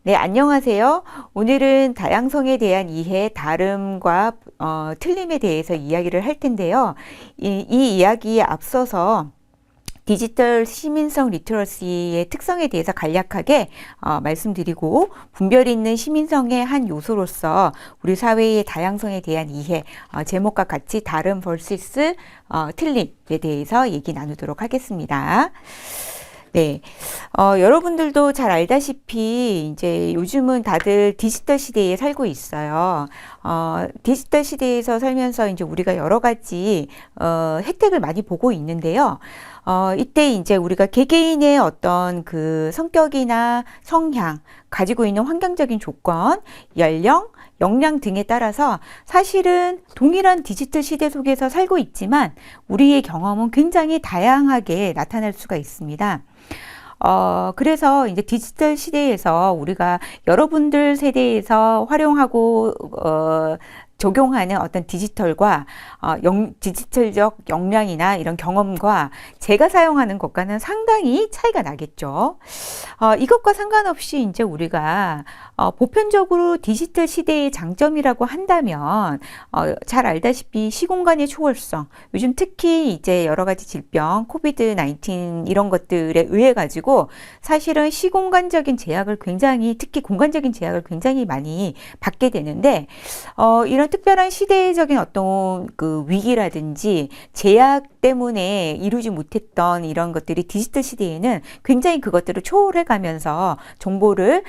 네, 안녕하세요. 오늘은 다양성에 대한 이해, 다름과 틀림에 대해서 이야기를 할 텐데요. 이 이야기에 앞서서 디지털 시민성 리터러시의 특성에 대해서 간략하게 말씀드리고, 분별 있는 시민성의 한 요소로서 우리 사회의 다양성에 대한 이해, 제목과 같이 다름 vs 틀림에 대해서 얘기 나누도록 하겠습니다. 네, 여러분들도 잘 알다시피 이제 요즘은 다들 디지털 시대에 살고 있어요. 디지털 시대에서 살면서 이제 우리가 여러 가지 혜택을 많이 보고 있는데요. 이때 이제 우리가 개개인의 어떤 그 성격이나 성향, 가지고 있는 환경적인 조건, 연령, 역량 등에 따라서 사실은 동일한 디지털 시대 속에서 살고 있지만 우리의 경험은 굉장히 다양하게 나타날 수가 있습니다. 그래서 이제 디지털 시대에서 우리가 여러분들 세대에서 활용하고, 적용하는 어떤 디지털과 디지털적 역량이나 이런 경험과 제가 사용하는 것과는 상당히 차이가 나겠죠. 이것과 상관없이 이제 우리가 보편적으로 디지털 시대의 장점이라고 한다면 잘 알다시피 시공간의 초월성, 요즘 특히 이제 여러 가지 질병, 코비드 19 이런 것들에 의해 가지고 사실은 시공간적인 제약을 굉장히, 특히 공간적인 제약을 굉장히 많이 받게 되는데, 이런 특별한 시대적인 어떤 그 위기라든지 제약 때문에 이루지 못했던 이런 것들이 디지털 시대에는 굉장히 그것들을 초월해 가면서 정보를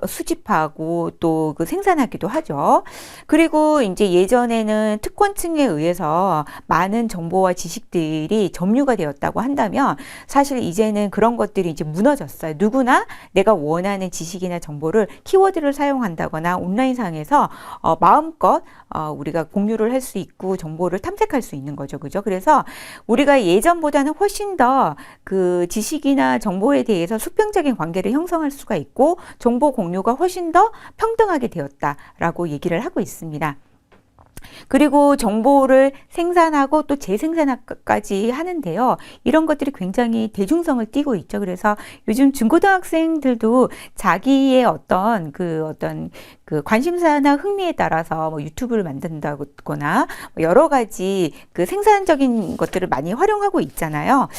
수집하고 또 그 생산하기도 하죠. 그리고 이제 예전에는 특권층에 의해서 많은 정보와 지식들이 점유가 되었다고 한다면 사실 이제는 그런 것들이 이제 무너졌어요. 누구나 내가 원하는 지식이나 정보를 키워드를 사용한다거나 온라인상에서 마음껏 우리가 공유를 할 수 있고 정보를 탐색할 수 있는 거죠. 그죠? 그래서 우리가 예전보다는 훨씬 더 그 지식이나 정보에 대해서 수평적인 관계를 형성할 수가 있고 정보 공유가 훨씬 더 평등하게 되었다라고 얘기를 하고 있습니다. 그리고 정보를 생산하고 또 재생산까지 하는데요. 이런 것들이 굉장히 대중성을 띠고 있죠. 그래서 요즘 중고등학생들도 자기의 어떤 그 관심사나 흥미에 따라서 뭐 유튜브를 만든다거나 여러 가지 그 생산적인 것들을 많이 활용하고 있잖아요.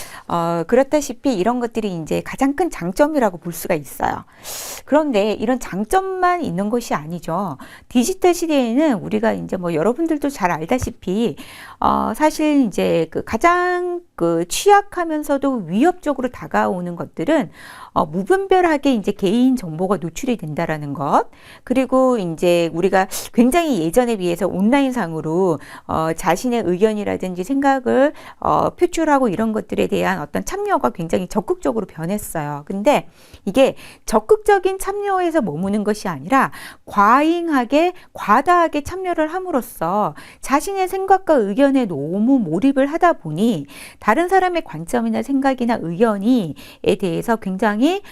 그렇다시피 이런 것들이 이제 가장 큰 장점이라고 볼 수가 있어요. 그런데 이런 장점만 있는 것이 아니죠. 디지털 시대에는 우리가 이제 뭐 여러분들도 잘 알다시피 사실 이제 그 가장 그 취약하면서도 위협적으로 다가오는 것들은 무분별하게 이제 개인 정보가 노출이 된다라는 것, 그리고 이제 우리가 굉장히 예전에 비해서 온라인상으로 자신의 의견이라든지 생각을 표출하고 이런 것들에 대한 어떤 참여가 굉장히 적극적으로 변했어요. 근데 이게 적극적인 참여에서 머무는 것이 아니라 과다하게 참여를 함으로써 자신의 생각과 의견에 너무 몰입을 하다 보니 다른 사람의 관점이나 생각이나 의견에 대해서 굉장히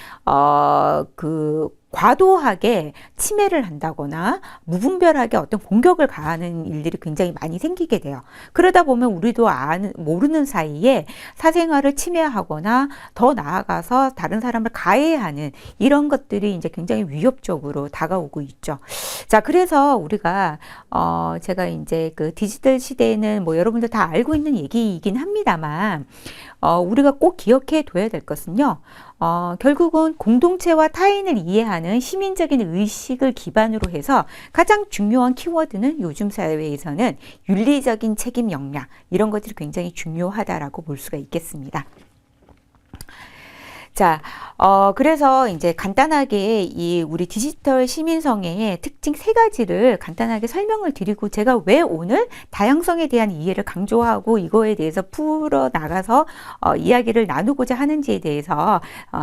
과도하게 침해를 한다거나 무분별하게 어떤 공격을 가하는 일들이 굉장히 많이 생기게 돼요. 그러다 보면 우리도 모르는 사이에 사생활을 침해하거나 더 나아가서 다른 사람을 가해하는 이런 것들이 이제 굉장히 위협적으로 다가오고 있죠. 자, 그래서 우리가 제가 이제 그 디지털 시대에는 뭐 여러분들 다 알고 있는 얘기이긴 합니다만 우리가 꼭 기억해 둬야 될 것은요. 결국은 공동체와 타인을 이해하는 시민적인 의식을 기반으로 해서 가장 중요한 키워드는 요즘 사회에서는 윤리적인 책임 역량, 이런 것들이 굉장히 중요하다라고 볼 수가 있겠습니다. 자, 그래서 이제 간단하게 이 우리 디지털 시민성의 특징 세 가지를 간단하게 설명을 드리고, 제가 왜 오늘 다양성에 대한 이해를 강조하고 이거에 대해서 풀어 나가서 이야기를 나누고자 하는지에 대해서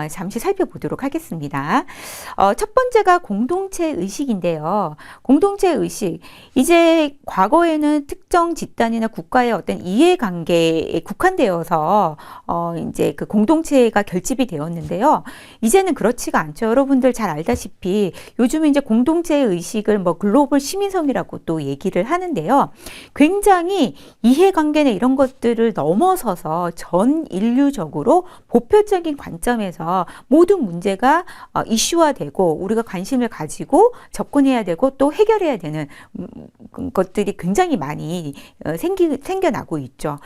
잠시 살펴보도록 하겠습니다. 첫 번째가 공동체 의식인데요. 공동체 의식. 이제 과거에는 특정 집단이나 국가의 어떤 이해관계에 국한되어서 이제 그 공동체가 결집이 되어 되었는데요. 이제는 그렇지가 않죠. 여러분들 잘 알다시피 요즘 이제 공동체 의식을 뭐 글로벌 시민성이라고 또 얘기를 하는데요. 굉장히 이해관계나 이런 것들을 넘어서서 전 인류적으로 보편적인 관점에서 모든 문제가 이슈화되고 우리가 관심을 가지고 접근해야 되고 또 해결해야 되는 것들이 굉장히 많이 생겨나고 있죠.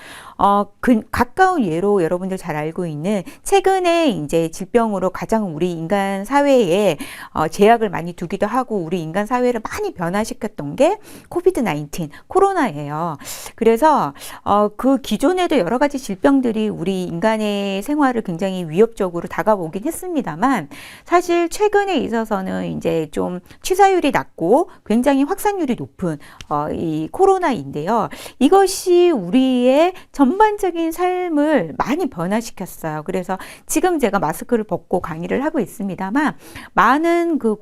가까운 예로 여러분들 잘 알고 있는 최근에 이제 질병으로 가장 우리 인간 사회에 제약을 많이 두기도 하고 우리 인간 사회를 많이 변화시켰던 게 코비드-19 코로나예요. 그래서 그 기존에도 여러 가지 질병들이 우리 인간의 생활을 굉장히 위협적으로 다가오긴 했습니다만 사실 최근에 있어서는 이제 좀 치사율이 낮고 굉장히 확산율이 높은 이 코로나인데요. 이것이 우리의 전반적인 삶을 많이 변화시켰어요. 그래서 지금 제가 마스크를 벗고 강의를 하고 있습니다만 많은 그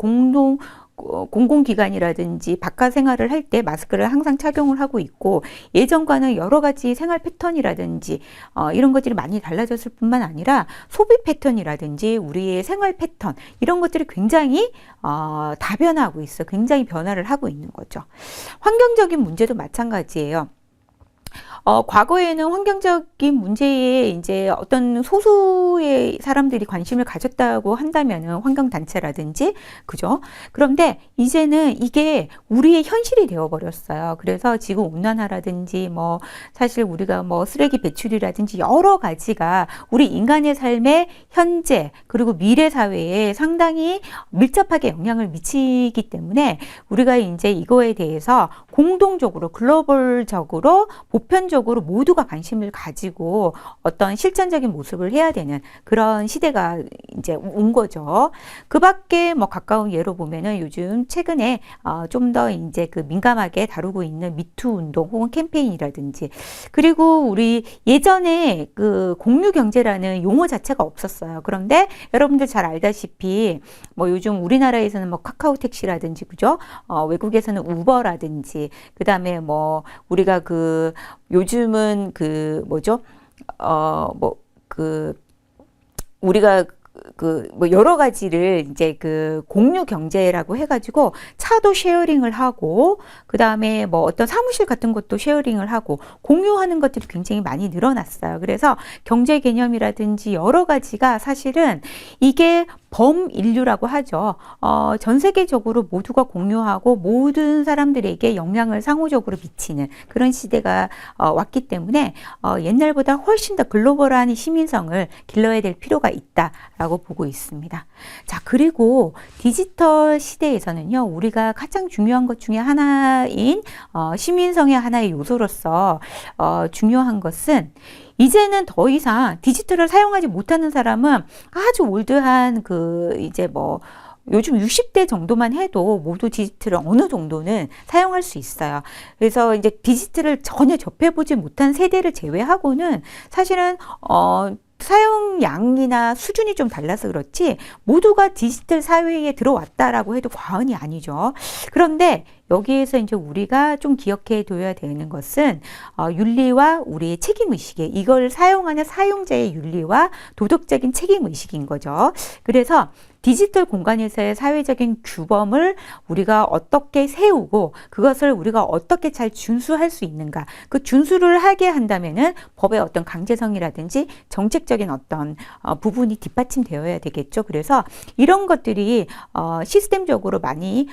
공공기관이라든지 바깥 생활을 할 때 마스크를 항상 착용을 하고 있고 예전과는 여러 가지 생활 패턴이라든지 이런 것들이 많이 달라졌을 뿐만 아니라 소비 패턴이라든지 우리의 생활 패턴 이런 것들이 굉장히 다변화하고 있어요. 굉장히 변화를 하고 있는 거죠. 환경적인 문제도 마찬가지예요. 과거에는 환경적인 문제에 이제 어떤 소수의 사람들이 관심을 가졌다고 한다면은 환경단체라든지, 그죠? 그런데 이제는 이게 우리의 현실이 되어버렸어요. 그래서 지구온난화라든지 뭐, 사실 우리가 뭐 쓰레기 배출이라든지 여러 가지가 우리 인간의 삶에 현재 그리고 미래 사회에 상당히 밀접하게 영향을 미치기 때문에 우리가 이제 이거에 대해서 공동적으로 글로벌적으로 보편적으로 모두가 관심을 가지고 어떤 실천적인 모습을 해야 되는 그런 시대가 이제 온 거죠. 그 밖에 뭐 가까운 예로 보면은 요즘 최근에 좀 더 이제 그 민감하게 다루고 있는 미투 운동 혹은 캠페인이라든지, 그리고 우리 예전에 그 공유 경제라는 용어 자체가 없었어요. 그런데 여러분들 잘 알다시피 뭐 요즘 우리나라에서는 뭐 카카오 택시라든지, 그죠? 외국에서는 우버라든지, 그 다음에 뭐 우리가 그 요즘은 그 뭐죠? 우리가 뭐 여러 가지를 이제 그 공유 경제라고 해가지고 차도 쉐어링을 하고 그 다음에 뭐 어떤 사무실 같은 것도 쉐어링을 하고 공유하는 것들이 굉장히 많이 늘어났어요. 그래서 경제 개념이라든지 여러 가지가 사실은 이게 범인류라고 하죠. 전 세계적으로 모두가 공유하고 모든 사람들에게 영향을 상호적으로 미치는 그런 시대가 왔기 때문에 옛날보다 훨씬 더 글로벌한 시민성을 길러야 될 필요가 있다라고 보고 있습니다. 자, 그리고 디지털 시대에서는요, 우리가 가장 중요한 것 중에 하나인 시민성의 하나의 요소로서 중요한 것은 이제는 더 이상 디지털을 사용하지 못하는 사람은 아주 올드한 이제 뭐 요즘 60대 정도만 해도 모두 디지털을 어느 정도는 사용할 수 있어요. 그래서 이제 디지털을 전혀 접해보지 못한 세대를 제외하고는 사실은 사용량이나 수준이 좀 달라서 그렇지 모두가 디지털 사회에 들어왔다라고 해도 과언이 아니죠. 그런데 여기에서 이제 우리가 좀 기억해 둬야 되는 것은 윤리와 우리의 책임의식에, 이걸 사용하는 사용자의 윤리와 도덕적인 책임의식인 거죠. 그래서 디지털 공간에서의 사회적인 규범을 우리가 어떻게 세우고 그것을 우리가 어떻게 잘 준수할 수 있는가, 그 준수를 하게 한다면은 법의 어떤 강제성이라든지 정책적인 어떤 부분이 뒷받침되어야 되겠죠. 그래서 이런 것들이 시스템적으로 많이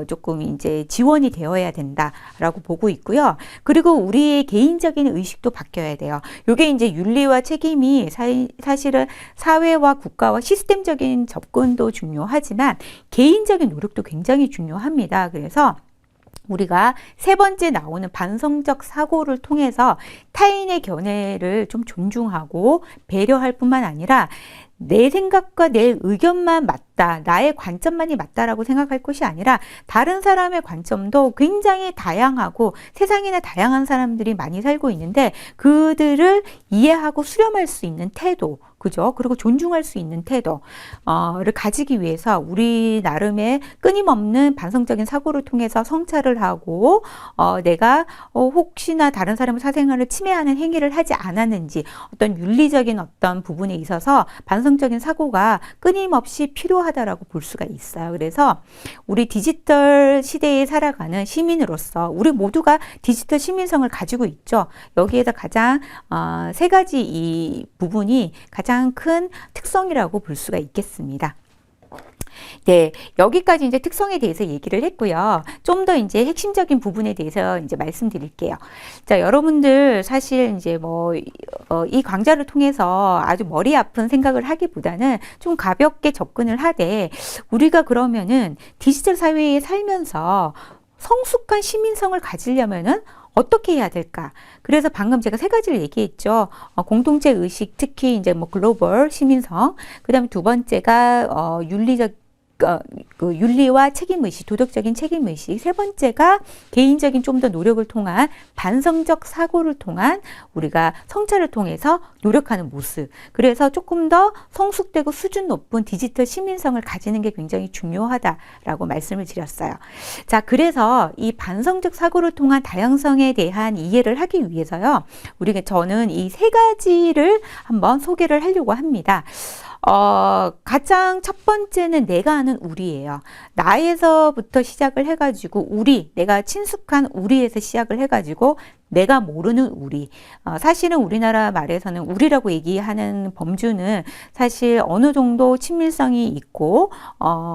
조금 이제 지원이 되어야 된다라고 보고 있고요. 그리고 우리의 개인적인 의식도 바뀌어야 돼요. 이게 이제 윤리와 책임이 사실은 사회와 국가와 시스템적인 접근도 중요하지만 개인적인 노력도 굉장히 중요합니다. 그래서 우리가 세 번째 나오는 반성적 사고를 통해서 타인의 견해를 좀 존중하고 배려할 뿐만 아니라 내 생각과 내 의견만 맞다, 나의 관점만이 맞다라고 생각할 것이 아니라 다른 사람의 관점도 굉장히 다양하고 세상에는 다양한 사람들이 많이 살고 있는데 그들을 이해하고 수렴할 수 있는 태도, 그죠? 그리고 존중할 수 있는 태도를 가지기 위해서 우리 나름의 끊임없는 반성적인 사고를 통해서 성찰을 하고 내가 혹시나 다른 사람의 사생활을 침해하는 행위를 하지 않았는지 어떤 윤리적인 어떤 부분에 있어서 반성적인 사고가 끊임없이 필요하다라고 볼 수가 있어요. 그래서 우리 디지털 시대에 살아가는 시민으로서 우리 모두가 디지털 시민성을 가지고 있죠. 여기에서 가장 세 가지 이 부분이 가장 큰 특성이라고 볼 수가 있겠습니다. 네, 여기까지 이제 특성에 대해서 얘기를 했고요. 좀 더 이제 핵심적인 부분에 대해서 이제 말씀드릴게요. 자, 여러분들 사실 이제 이 강좌를 통해서 아주 머리 아픈 생각을 하기보다는 좀 가볍게 접근을 하되 우리가 그러면은 디지털 사회에 살면서 성숙한 시민성을 가지려면은 어떻게 해야 될까? 그래서 방금 제가 세 가지를 얘기했죠. 공동체 의식, 특히 이제 글로벌 시민성. 그다음에 두 번째가 윤리적 그 윤리와 책임의식, 도덕적인 책임의식. 세 번째가 개인적인 좀 더 노력을 통한 반성적 사고를 통한 우리가 성찰을 통해서 노력하는 모습. 그래서 조금 더 성숙되고 수준 높은 디지털 시민성을 가지는 게 굉장히 중요하다라고 말씀을 드렸어요. 자, 그래서 이 반성적 사고를 통한 다양성에 대한 이해를 하기 위해서요. 저는 이 세 가지를 한번 소개를 하려고 합니다. 가장 첫 번째는 내가 아는 우리예요. 나에서부터 시작을 해가지고 내가 친숙한 우리에서 시작을 해가지고 내가 모르는 우리. 사실은 우리나라 말에서는 우리라고 얘기하는 범주는 사실 어느 정도 친밀성이 있고,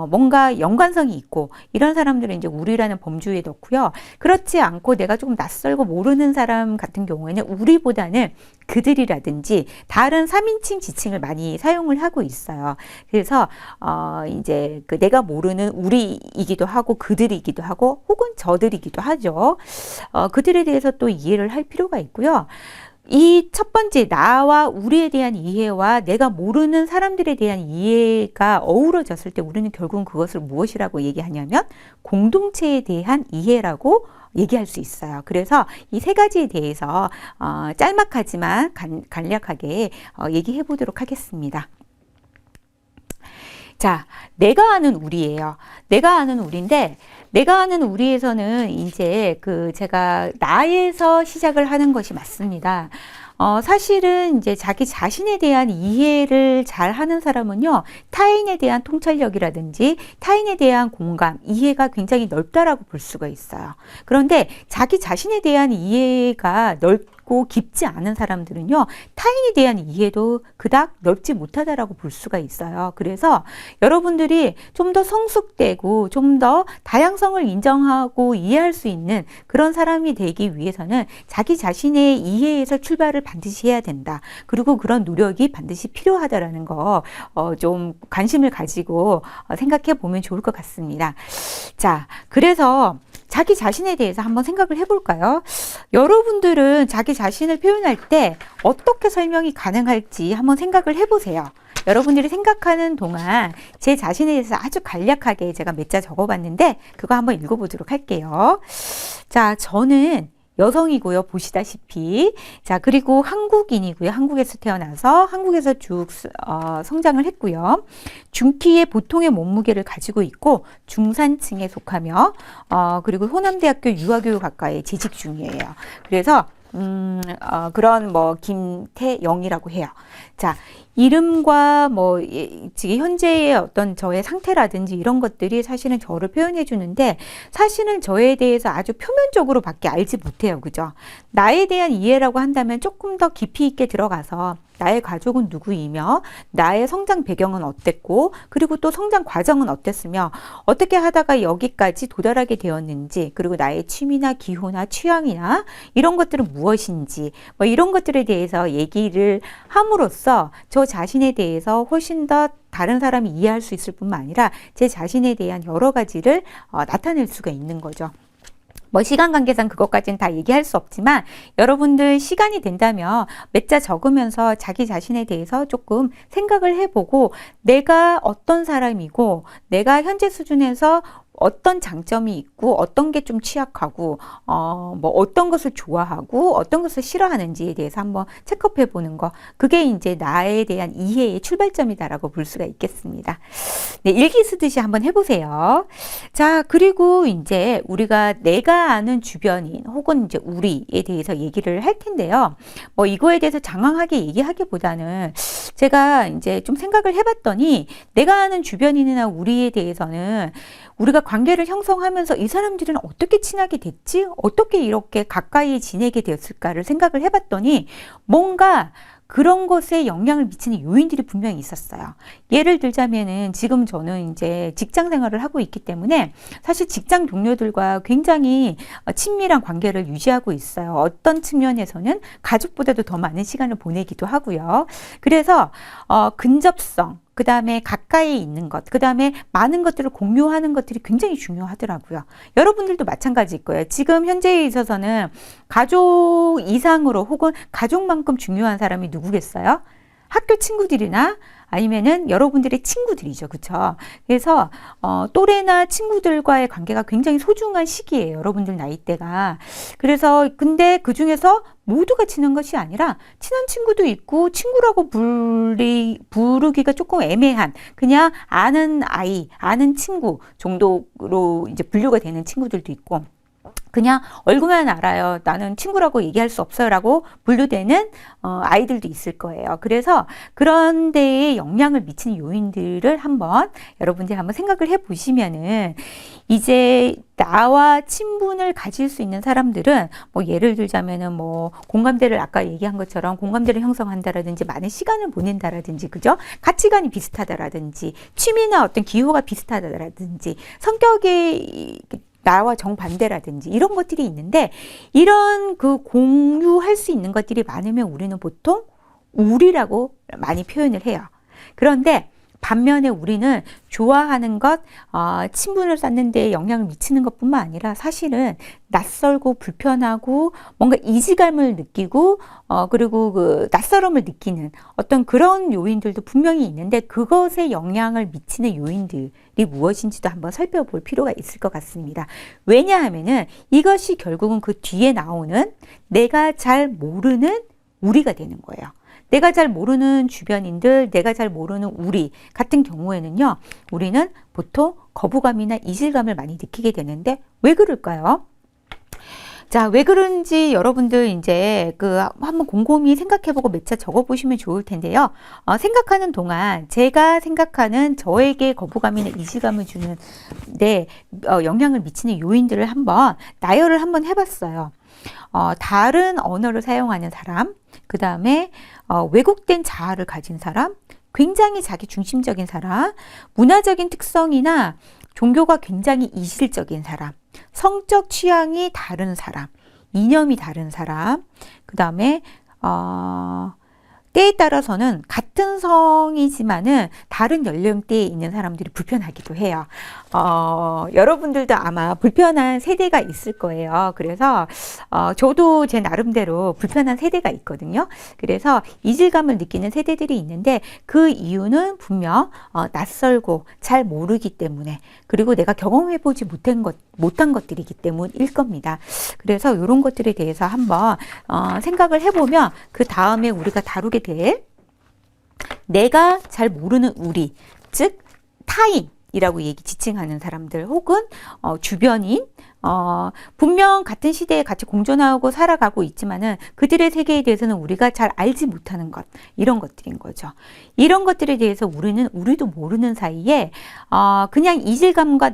뭔가 연관성이 있고, 이런 사람들은 이제 우리라는 범주에 넣고요. 그렇지 않고 내가 조금 낯설고 모르는 사람 같은 경우에는 우리보다는 그들이라든지 다른 3인칭 지칭을 많이 사용을 하고 있어요. 그래서, 이제 내가 모르는 우리이기도 하고, 그들이기도 하고, 혹은 저들이기도 하죠. 그들에 대해서 또 이해를 할 필요가 있고요. 이 첫 번째 나와 우리에 대한 이해와 내가 모르는 사람들에 대한 이해가 어우러졌을 때 우리는 결국은 그것을 무엇이라고 얘기하냐면 공동체에 대한 이해라고 얘기할 수 있어요. 그래서 이 세 가지에 대해서 짤막하지만 간략하게 얘기해 보도록 하겠습니다. 자, 내가 아는 우리예요. 내가 아는 우리인데 내가 아는 우리에서는 이제 제가 나에서 시작을 하는 것이 맞습니다. 사실은 이제 자기 자신에 대한 이해를 잘 하는 사람은요, 타인에 대한 통찰력이라든지 타인에 대한 공감, 이해가 굉장히 넓다라고 볼 수가 있어요. 그런데 자기 자신에 대한 이해가 넓고 깊지 않은 사람들은요, 타인에 대한 이해도 그닥 넓지 못하다라고 볼 수가 있어요. 그래서 여러분들이 좀 더 성숙되고 좀 더 다양성을 인정하고 이해할 수 있는 그런 사람이 되기 위해서는 자기 자신의 이해에서 출발을 반드시 해야 된다. 그리고 그런 노력이 반드시 필요하다라는 거 좀 관심을 가지고 생각해 보면 좋을 것 같습니다. 자, 그래서 자기 자신에 대해서 한번 생각을 해볼까요? 여러분들은 자기 자신을 표현할 때 어떻게 설명이 가능할지 한번 생각을 해보세요. 여러분들이 생각하는 동안 제 자신에 대해서 아주 간략하게 제가 몇 자 적어봤는데 그거 한번 읽어보도록 할게요. 자, 저는 여성이고요. 보시다시피. 자, 그리고 한국인이고요. 한국에서 태어나서 한국에서 쭉 성장을 했고요. 중키의 보통의 몸무게를 가지고 있고 중산층에 속하며 그리고 호남대학교 유아교육 학과에 재직 중이에요. 그래서 그런 김태영이라고 해요. 자, 이름과 지금 현재의 어떤 저의 상태라든지 이런 것들이 사실은 저를 표현해 주는데 사실은 저에 대해서 아주 표면적으로 밖에 알지 못해요. 그죠? 나에 대한 이해라고 한다면 조금 더 깊이 있게 들어가서 나의 가족은 누구이며 나의 성장 배경은 어땠고 그리고 또 성장 과정은 어땠으며 어떻게 하다가 여기까지 도달하게 되었는지 그리고 나의 취미나 기호나 취향이나 이런 것들은 무엇인지 이런 것들에 대해서 얘기를 함으로써 저 자신에 대해서 훨씬 더 다른 사람이 이해할 수 있을 뿐만 아니라 제 자신에 대한 여러 가지를 나타낼 수가 있는 거죠. 시간 관계상 그것까지는 다 얘기할 수 없지만 여러분들 시간이 된다면 몇 자 적으면서 자기 자신에 대해서 조금 생각을 해보고 내가 어떤 사람이고 내가 현재 수준에서 어떤 장점이 있고 어떤 게 좀 취약하고 뭐 어떤 것을 좋아하고 어떤 것을 싫어하는지에 대해서 한번 체크해 보는 거, 그게 이제 나에 대한 이해의 출발점이다라고 볼 수가 있겠습니다. 네, 일기 쓰듯이 한번 해보세요. 자, 그리고 이제 우리가 내가 아는 주변인 혹은 이제 우리에 대해서 얘기를 할 텐데요. 뭐 이거에 대해서 장황하게 얘기하기보다는 제가 이제 좀 생각을 해봤더니, 내가 아는 주변인이나 우리에 대해서는 우리가 관계를 형성하면서 이 사람들은 어떻게 친하게 됐지? 어떻게 이렇게 가까이 지내게 되었을까를 생각을 해봤더니, 뭔가 그런 것에 영향을 미치는 요인들이 분명히 있었어요. 예를 들자면은 지금 저는 이제 직장 생활을 하고 있기 때문에 사실 직장 동료들과 굉장히 친밀한 관계를 유지하고 있어요. 어떤 측면에서는 가족보다도 더 많은 시간을 보내기도 하고요. 그래서 근접성, 그 다음에 가까이 있는 것, 그 다음에 많은 것들을 공유하는 것들이 굉장히 중요하더라고요. 여러분들도 마찬가지일 거예요. 지금 현재에 있어서는 가족 이상으로 혹은 가족만큼 중요한 사람이 누구겠어요? 학교 친구들이나 아니면은 여러분들의 친구들이죠. 그쵸? 그래서 또래나 친구들과의 관계가 굉장히 소중한 시기예요. 여러분들 나이대가. 그래서 근데 그 중에서 모두가 친한 것이 아니라 친한 친구도 있고, 친구라고 부르기가 조금 애매한, 그냥 아는 아이, 아는 친구 정도로 이제 분류가 되는 친구들도 있고, 그냥 얼굴만 알아요, 나는 친구라고 얘기할 수 없어요 라고 분류되는 아이들도 있을 거예요. 그래서 그런 데에 영향을 미치는 요인들을 여러분들이 한번 생각을 해 보시면은, 이제 나와 친분을 가질 수 있는 사람들은 뭐 예를 들자면은 뭐 공감대를, 아까 얘기한 것처럼 공감대를 형성한다라든지 많은 시간을 보낸다라든지, 그죠? 가치관이 비슷하다라든지, 취미나 어떤 기호가 비슷하다라든지, 성격이 나와 정반대라든지 이런 것들이 있는데, 이런 그 공유할 수 있는 것들이 많으면 우리는 보통 우리라고 많이 표현을 해요. 그런데 반면에 우리는 좋아하는 것, 친분을 쌓는 데 영향을 미치는 것뿐만 아니라 사실은 낯설고 불편하고 뭔가 이질감을 느끼고 그리고 그 낯설음을 느끼는 어떤 그런 요인들도 분명히 있는데, 그것에 영향을 미치는 요인들이 무엇인지도 한번 살펴볼 필요가 있을 것 같습니다. 왜냐하면은 이것이 결국은 그 뒤에 나오는 내가 잘 모르는 우리가 되는 거예요. 내가 잘 모르는 주변인들, 내가 잘 모르는 우리 같은 경우에는요, 우리는 보통 거부감이나 이질감을 많이 느끼게 되는데, 왜 그럴까요? 자, 왜 그런지 여러분들 이제 한번 곰곰이 생각해보고 몇 차 적어보시면 좋을 텐데요. 생각하는 동안 제가 생각하는 저에게 거부감이나 이질감을 주는 영향을 미치는 요인들을 한번 나열을 한번 해봤어요. 다른 언어를 사용하는 사람, 그 다음에 왜곡된 자아를 가진 사람, 굉장히 자기 중심적인 사람, 문화적인 특성이나 종교가 굉장히 이질적인 사람, 성적 취향이 다른 사람, 이념이 다른 사람, 그 다음에 때에 따라서는 같은 성이지만은 다른 연령대에 있는 사람들이 불편하기도 해요. 여러분들도 아마 불편한 세대가 있을 거예요. 그래서 저도 제 나름대로 불편한 세대가 있거든요. 그래서 이질감을 느끼는 세대들이 있는데, 그 이유는 분명 낯설고 잘 모르기 때문에, 그리고 내가 경험해보지 못한 것들이기 때문일 겁니다. 그래서 이런 것들에 대해서 한번 생각을 해보면, 그 다음에 우리가 다루게 될 내가 잘 모르는 우리, 즉 타인이라고 지칭하는 사람들, 혹은 주변인, 분명 같은 시대에 같이 공존하고 살아가고 있지만은 그들의 세계에 대해서는 우리가 잘 알지 못하는 것, 이런 것들인 거죠. 이런 것들에 대해서 우리도 모르는 사이에 그냥 이질감과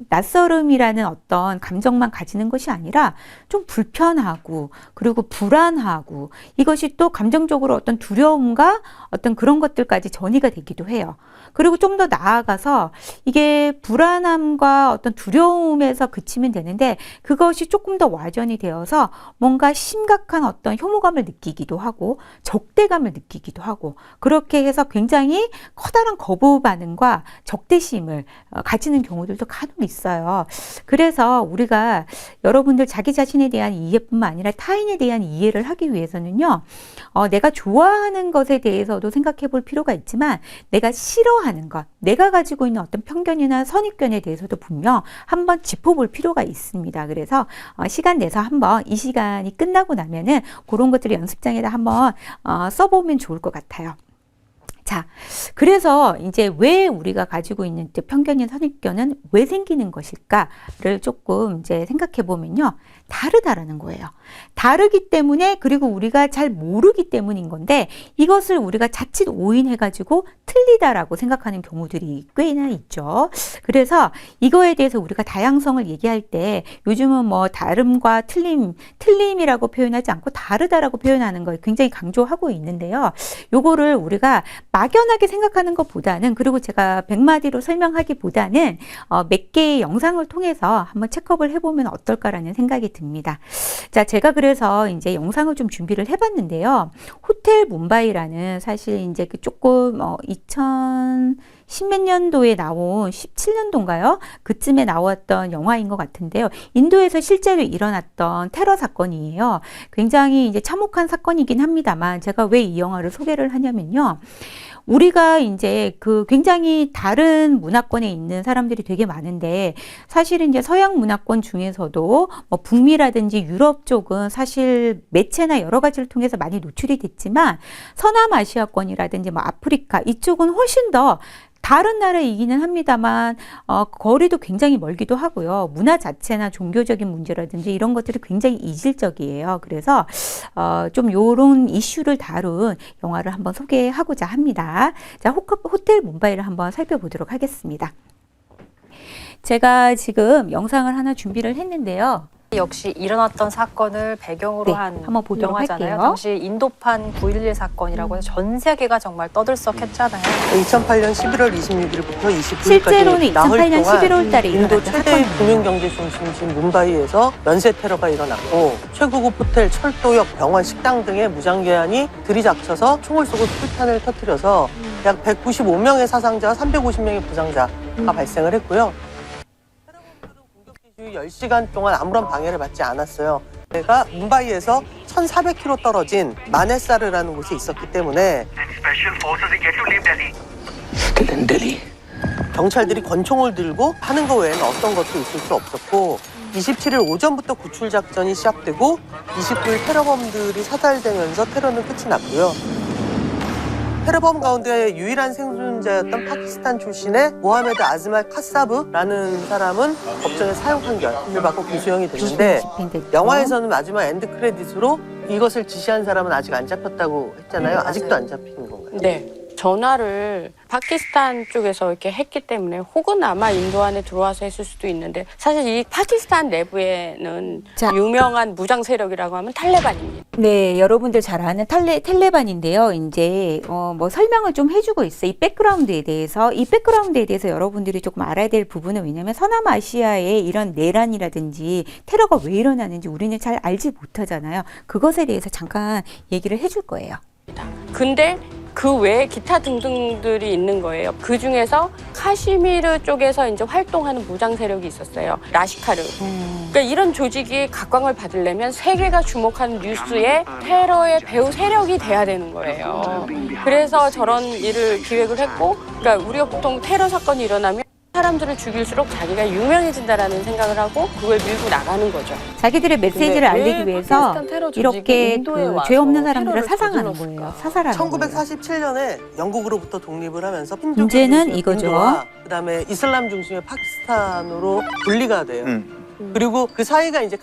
낯설음이라는 어떤 감정만 가지는 것이 아니라 좀 불편하고, 그리고 불안하고, 이것이 또 감정적으로 어떤 두려움과 어떤 그런 것들까지 전이가 되기도 해요. 그리고 좀 더 나아가서 이게 불안함과 어떤 두려움에서 그치면 되는데, 그것이 조금 더 와전이 되어서 뭔가 심각한 어떤 혐오감을 느끼기도 하고 적대감을 느끼기도 하고, 그렇게 해서 굉장히 커다란 거부 반응과 적대심을 가지는 경우들도 간혹 있어요. 그래서 우리가 여러분들 자기 자신에 대한 이해뿐만 아니라 타인에 대한 이해를 하기 위해서는요, 내가 좋아하는 것에 대해서도 생각해 볼 필요가 있지만, 내가 싫어하는 것, 내가 가지고 있는 어떤 편견이나 선입견에 대해서도 분명 한번 짚어볼 필요가 있습니다. 그래서 시간 내서 한번 이 시간이 끝나고 나면은 그런 것들을 연습장에다 한번 써보면 좋을 것 같아요. 자, 그래서 이제 왜 우리가 가지고 있는 편견이나 선입견은 왜 생기는 것일까를 조금 이제 생각해 보면요. 다르다라는 거예요. 다르기 때문에, 그리고 우리가 잘 모르기 때문인 건데, 이것을 우리가 자칫 오인해가지고 틀리다라고 생각하는 경우들이 꽤나 있죠. 그래서 이거에 대해서 우리가 다양성을 얘기할 때 요즘은 뭐 다름과 틀림이라고 표현하지 않고 다르다라고 표현하는 걸 굉장히 강조하고 있는데요. 요거를 우리가 막연하게 생각하는 것보다는, 그리고 제가 100마디로 설명하기보다는 몇 개의 영상을 통해서 한번 체크업을 해보면 어떨까라는 생각이 듭니다. 자, 제가 그래서 이제 영상을 좀 준비를 해봤는데요. 호텔 뭄바이라는, 사실 이제 그 조금 2010몇 년도에 나온, 17년도인가요? 그쯤에 나왔던 영화인 것 같은데요. 인도에서 실제로 일어났던 테러 사건이에요. 굉장히 이제 참혹한 사건이긴 합니다만, 제가 왜 이 영화를 소개를 하냐면요. 우리가 이제 그 굉장히 다른 문화권에 있는 사람들이 되게 많은데, 사실은 이제 서양 문화권 중에서도 뭐 북미라든지 유럽 쪽은 사실 매체나 여러 가지를 통해서 많이 노출이 됐지만, 서남아시아권이라든지 뭐 아프리카 이쪽은 훨씬 더 다른 나라이기는 합니다만 거리도 굉장히 멀기도 하고요. 문화 자체나 종교적인 문제라든지 이런 것들이 굉장히 이질적이에요. 그래서 좀 요런 이슈를 다룬 영화를 한번 소개하고자 합니다. 자, 호텔 뭄바이를 한번 살펴보도록 하겠습니다. 제가 지금 영상을 하나 준비를 했는데요. 역시 일어났던 사건을 배경으로 한 한번 보도록 영화잖아요. 할게요. 당시 인도판 9.11 사건이라고 해서 전 세계가 정말 떠들썩했잖아요. 2008년 11월 26일부터 29일까지 실제로는 2008년 11월 달에 인도 일어났던 최대 사건이에요. 금융경제 중심지 뭄바이에서 연쇄 테러가 일어났고, 최고급 호텔, 철도역, 병원, 식당 등의 무장괴한이 들이닥쳐서 총을 쏘고 풀탄을 터뜨려서 약 195명의 사상자와 350명의 부상자가 발생을 했고요. 10시간 동안 아무런 방해를 받지 않았어요. 내가 뭄바이에서 1,400km 떨어진 마네사르라는 곳에 있었기 때문에 경찰들이 권총을 들고 하는 것 외에는 어떤 것도 있을 수 없었고, 27일 오전부터 구출 작전이 시작되고 29일 테러범들이 사살되면서 테러는 끝이 났고요. 테러범 가운데 유일한 생존자였던 파키스탄 출신의 모하메드 아즈말 카사브라는 사람은 법정에 사형 판결을 받고 구수형이 됐는데, 영화에서는 마지막 엔드 크레딧으로 이것을 지시한 사람은 아직 안 잡혔다고 했잖아요. 아직도 안 잡힌 건가요? 네. 전화를 파키스탄 쪽에서 이렇게 했기 때문에, 혹은 아마 인도 안에 들어와서 했을 수도 있는데, 사실 이 파키스탄 내부에는 유명한 무장 세력이라고 하면 탈레반입니다. 네, 여러분들 잘 아는 탈레반인데요. 이제 뭐 설명을 좀 해주고 있어요. 이 백그라운드에 대해서 여러분들이 조금 알아야 될 부분은, 왜냐하면 서남아시아의 이런 내란이라든지 테러가 왜 일어나는지 우리는 잘 알지 못하잖아요. 그것에 대해서 잠깐 얘기를 해줄 거예요. 근데 그 외에 기타 등등들이 있는 거예요. 그 중에서 카시미르 쪽에서 이제 활동하는 무장 세력이 있었어요. 라시카르. 그러니까 이런 조직이 각광을 받으려면 세계가 주목하는 뉴스에 테러의 배후 세력이 돼야 되는 거예요. 그래서 저런 일을 기획을 했고, 그러니까 우리가 보통 테러 사건이 일어나면 사람들을 죽일수록 자기가 유명해진다라는 생각을 하고 그걸 밀고 나가는 거죠. 자기들의 메시지를 알리기 위해서 이렇게 그 죄 없는 사람들을 사상하는 거예요. 사살하는 거예요. 1947년에 영국으로부터 독립을 하면서 문제는 이거죠. 그다음에 이슬람 중심의 파키스탄으로 분리가 돼요. 그리고 그 사이가 이제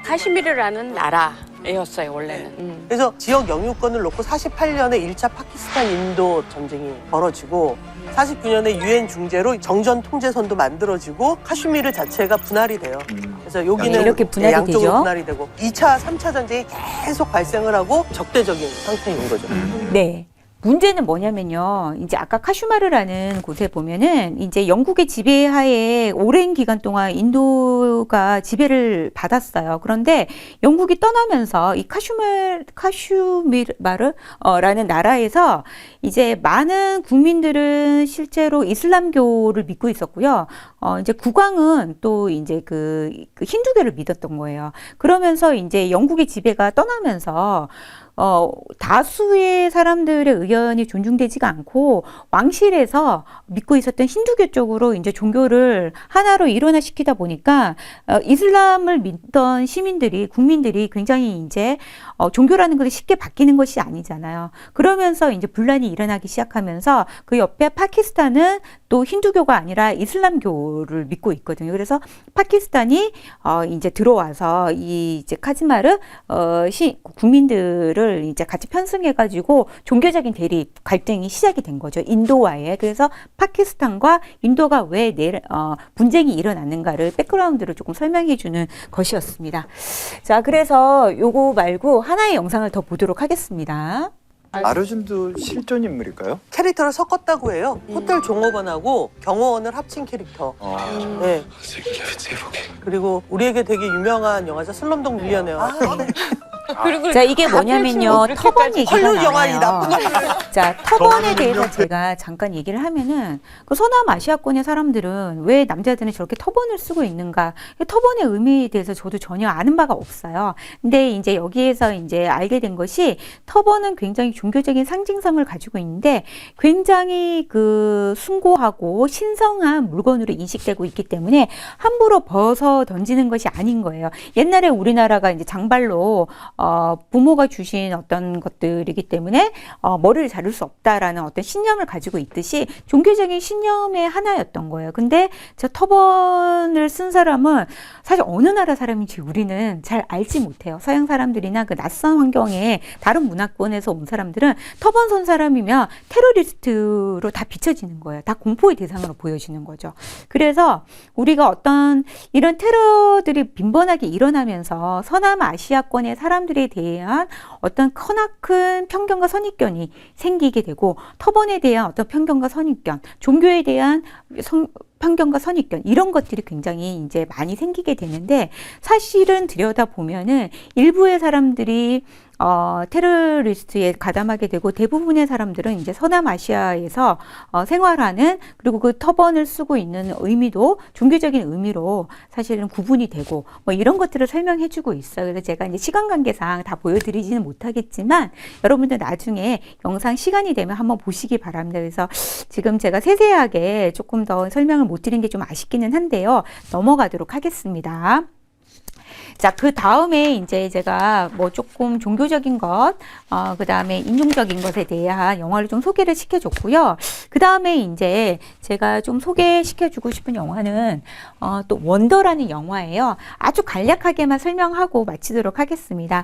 카시미르라는 나라였어요, 원래는. 그래서 지역 영유권을 놓고 48년에 1차 파키스탄 인도 전쟁이 벌어지고, 49년에 유엔 중재로 정전 통제선도 만들어지고 카슈미르 자체가 분할이 돼요. 그래서 여기는 이렇게 분할이 양쪽으로 되죠. 분할이 되고, 2차, 3차 전쟁이 계속 발생을 하고 적대적인 상태인 거죠. 네. 문제는 뭐냐면요. 이제 아까 카슈마르라는 곳에 보면은 이제 영국의 지배하에 오랜 기간 동안 인도가 지배를 받았어요. 그런데 영국이 떠나면서 이 카슈미르라는 나라에서 이제 많은 국민들은 실제로 이슬람교를 믿고 있었고요. 이제 국왕은 또 이제 그 힌두교를 믿었던 거예요. 그러면서 이제 영국의 지배가 떠나면서 다수의 사람들의 의견이 존중되지가 않고 왕실에서 믿고 있었던 힌두교 쪽으로 이제 종교를 하나로 일원화시키다 보니까 이슬람을 믿던 시민들이 국민들이 굉장히 이제 종교라는 것이 쉽게 바뀌는 것이 아니잖아요. 그러면서 이제 분란이 일어나기 시작하면서 그 옆에 파키스탄은 또 힌두교가 아니라 이슬람교를 믿고 있거든요. 그래서 파키스탄이 이제 들어와서 이 이제 카즈마르 국민들을 이제 같이 편승해가지고 종교적인 대립 갈등이 시작이 된 거죠. 인도와의. 그래서 파키스탄과 인도가 왜 분쟁이 일어났는가를 백그라운드를 조금 설명해주는 것이었습니다. 자, 그래서 요거 말고 하나의 영상을 더 보도록 하겠습니다. 아르준도 실존 인물일까요? 캐릭터를 섞었다고 해요. 호텔 종업원하고 경호원을 합친 캐릭터. 네. 그리고 우리에게 되게 유명한 영화죠. 슬럼독 밀리어네어. 그리고 자, 이게 뭐냐면요. 터번 얘기가 헐리우드 영화이 나와요. 자, 터번에 대해서 제가 잠깐 얘기를 하면은 그 서남 아시아권의 사람들은 왜 남자들은 저렇게 터번을 쓰고 있는가? 터번의 의미에 대해서 저도 전혀 아는 바가 없어요. 근데 이제 여기에서 이제 알게 된 것이 터번은 굉장히 종교적인 상징성을 가지고 있는데 굉장히 그 숭고하고 신성한 물건으로 인식되고 있기 때문에 함부로 벗어 던지는 것이 아닌 거예요. 옛날에 우리나라가 이제 장발로 부모가 주신 어떤 것들이기 때문에 머리를 자를 수 없다라는 어떤 신념을 가지고 있듯이 종교적인 신념의 하나였던 거예요. 근데 저 터번을 쓴 사람은 사실 어느 나라 사람인지 우리는 잘 알지 못해요. 서양 사람들이나 그 낯선 환경에 다른 문화권에서 온 사람들은 터번 쓴 사람이면 테러리스트로 다 비춰지는 거예요. 다 공포의 대상으로 보여지는 거죠. 그래서 우리가 어떤 이런 테러들이 빈번하게 일어나면서 서남 아시아권의 사람들에 대한 어떤 크나큰 편견과 선입견이 생기게 되고 터번에 대한 어떤 편견과 선입견, 종교에 대한 편견과 선입견 이런 것들이 굉장히 이제 많이 생기게 되는데 사실은 들여다보면은 일부의 사람들이 테러리스트에 가담하게 되고 대부분의 사람들은 이제 서남아시아에서 생활하는 그리고 그 터번을 쓰고 있는 의미도 종교적인 의미로 사실은 구분이 되고 뭐 이런 것들을 설명해 주고 있어요. 그래서 제가 이제 시간 관계상 다 보여드리지는 못하겠지만 여러분들 나중에 영상 시간이 되면 한번 보시기 바랍니다. 그래서 지금 제가 세세하게 조금 더 설명을 못 드린 게 좀 아쉽기는 한데요. 넘어가도록 하겠습니다. 자, 그 다음에 이제 제가 뭐 조금 종교적인 것, 그 다음에 인종적인 것에 대한 영화를 좀 소개를 시켜줬고요. 그 다음에 이제 제가 좀 소개시켜주고 싶은 영화는 또 원더라는 영화예요. 아주 간략하게만 설명하고 마치도록 하겠습니다.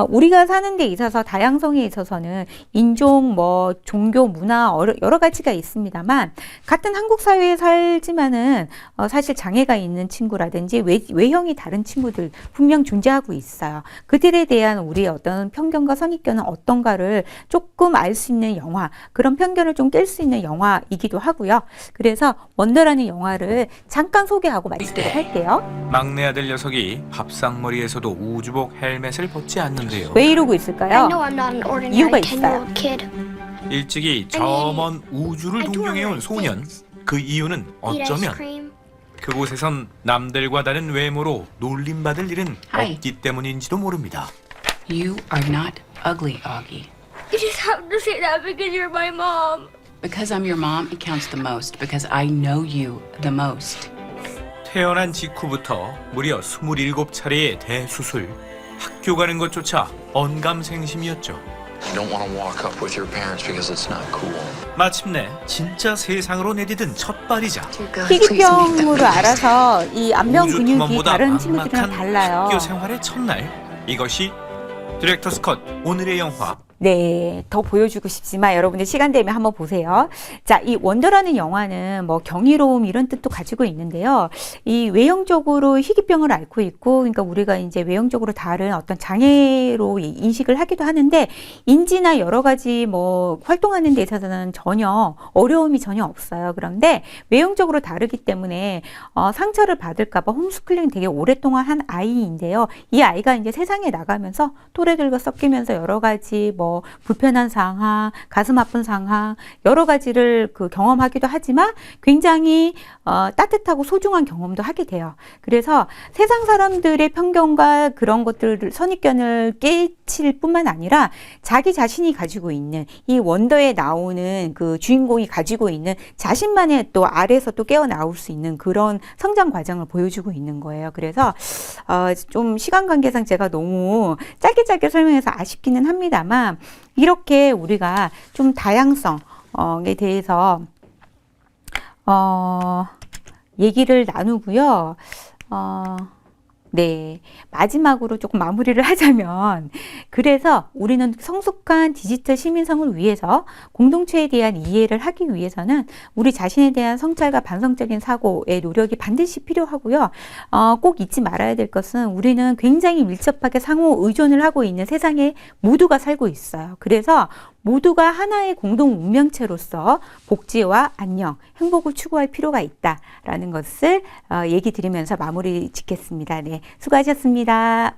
우리가 사는 데 있어서 다양성에 있어서는 인종, 뭐 종교, 문화 여러 가지가 있습니다만 같은 한국 사회에 살지만은 사실 장애가 있는 친구라든지 외형이 다른 친구들 분명 존재하고 있어요. 그들에 대한 우리의 어떤 편견과 선입견은 어떤가를 조금 알 수 있는 영화, 그런 편견을 좀 깰 수 있는 영화이기도 하고요. 그래서 원더라는 영화를 잠깐 소개하고 마치도록 할게요. 막내 아들 녀석이 밥상머리에서도 우주복 헬멧을 벗지 않는데요. 왜 이러고 있을까요? 이유가 있어요. 일찍이 저 먼 우주를 동경해온 소년. 그 이유는 어쩌면 그곳에선 남들과 다른 외모로 놀림받을 일은 없기 때문인지도 모릅니다. You are not ugly, Augie. You just have to say that because you're my mom. Because I'm your mom, it counts the most. Because I know you the most. 태어난 직후부터 무려 27차례의 대수술, 학교 가는 것조차 언감생심이었죠. You don't want to walk up with your parents because it's not cool. 마침내 진짜 세상으로 내디딘 첫 발이자 희귀병으로 알아서 이 안면 우주 근육이 탐험보다 다른 친구들이랑 막막한 달라요. 학교 생활의 첫날, 이것이 디렉터스 컷 오늘의 영화 네, 더 보여주고 싶지만 여러분들 시간 되면 한번 보세요. 자, 이 원더라는 영화는 뭐 경이로움 이런 뜻도 가지고 있는데요. 이 외형적으로 희귀병을 앓고 있고, 그러니까 우리가 이제 외형적으로 다른 어떤 장애로 인식을 하기도 하는데 인지나 여러 가지 뭐 활동하는 데 있어서는 전혀 어려움이 전혀 없어요. 그런데 외형적으로 다르기 때문에 상처를 받을까봐 홈스쿨링 되게 오랫동안 한 아이인데요. 이 아이가 이제 세상에 나가면서 또래들과 섞이면서 여러 가지 뭐 뭐 불편한 상황, 가슴 아픈 상황 여러 가지를 그 경험하기도 하지만 굉장히 따뜻하고 소중한 경험도 하게 돼요. 그래서 세상 사람들의 편견과 그런 것들을 선입견을 깨칠 뿐만 아니라 자기 자신이 가지고 있는 이 원더에 나오는 그 주인공이 가지고 있는 자신만의 또 아래에서 또 깨어 나올 수 있는 그런 성장 과정을 보여주고 있는 거예요. 그래서 좀 시간 관계상 제가 너무 짧게 설명해서 아쉽기는 합니다만 이렇게 우리가 좀 다양성에 대해서 얘기를 나누고요. 네. 마지막으로 조금 마무리를 하자면, 그래서 우리는 성숙한 디지털 시민성을 위해서 공동체에 대한 이해를 하기 위해서는 우리 자신에 대한 성찰과 반성적인 사고의 노력이 반드시 필요하고요. 꼭 잊지 말아야 될 것은 우리는 굉장히 밀접하게 상호 의존을 하고 있는 세상에 모두가 살고 있어요. 그래서 모두가 하나의 공동 운명체로서 복지와 안녕, 행복을 추구할 필요가 있다라는 것을 얘기 드리면서 마무리 짓겠습니다. 네, 수고하셨습니다.